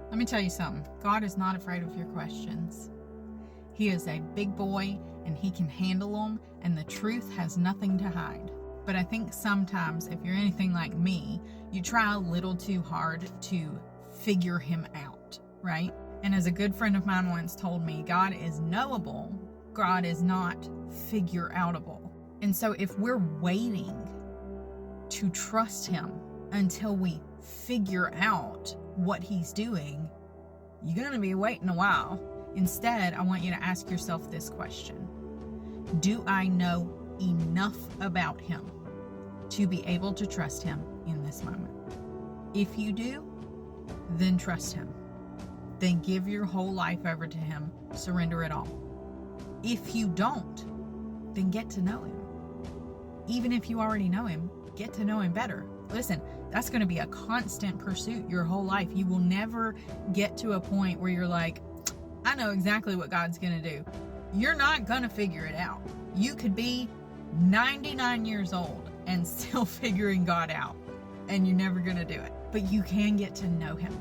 Let me tell you something. God is not afraid of your questions. He is a big boy and he can handle them, and the truth has nothing to hide. But I think sometimes, if you're anything like me, you try a little too hard to figure him out, right? And as a good friend of mine once told me, God is knowable, God is not figure-outable. And so if we're waiting to trust him until we figure out what he's doing, you're going to be waiting a while. Instead, I want you to ask yourself this question. Do I know enough about him to be able to trust him in this moment? If you do, then trust him. Then give your whole life over to him. Surrender it all. If you don't, then get to know him. Even if you already know him, get to know him better. Listen, that's going to be a constant pursuit your whole life. You will never get to a point where you're like, I know exactly what God's going to do. You're not going to figure it out. You could be 99 years old and still figuring God out, and you're never going to do it. But you can get to know him.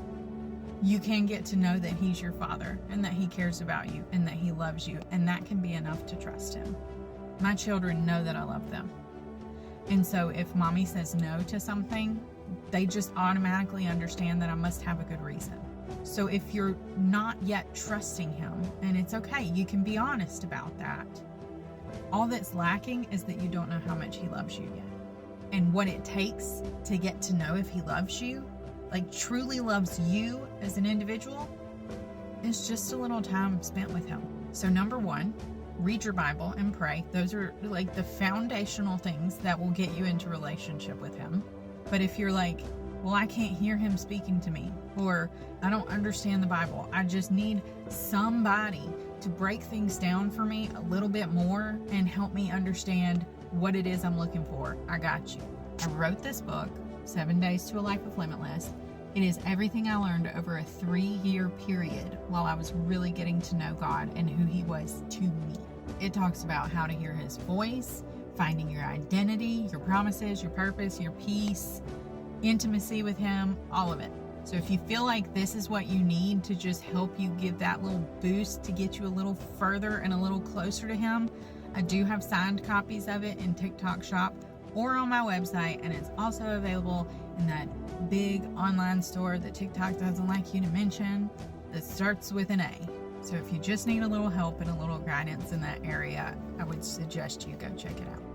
You can get to know that he's your father and that he cares about you and that he loves you, and that can be enough to trust him. My children know that I love them. And so if mommy says no to something, they just automatically understand that I must have a good reason. So if you're not yet trusting him, and it's okay, you can be honest about that. All that's lacking is that you don't know how much he loves you yet. And what it takes to get to know if he loves you, like truly loves you as an individual, is just a little time spent with him. So number one, read your Bible and pray. Those are like the foundational things that will get you into relationship with him. But if you're like, well, I can't hear him speaking to me, or I don't understand the Bible, I just need somebody to break things down for me a little bit more and help me understand what it is I'm looking for, I got you. I wrote this book, 7 Days to a Life of Limitless. It is everything I learned over a 3-year period while I was really getting to know God and who he was to me. It talks about how to hear his voice, finding your identity, your promises, your purpose, your peace, intimacy with him, all of it. So if you feel like this is what you need to just help you give that little boost to get you a little further and a little closer to him, I do have signed copies of it in TikTok Shop or on my website, and it's also available in that big online store that TikTok doesn't like you to mention that starts with an A. So if you just need a little help and a little guidance in that area, I would suggest you go check it out.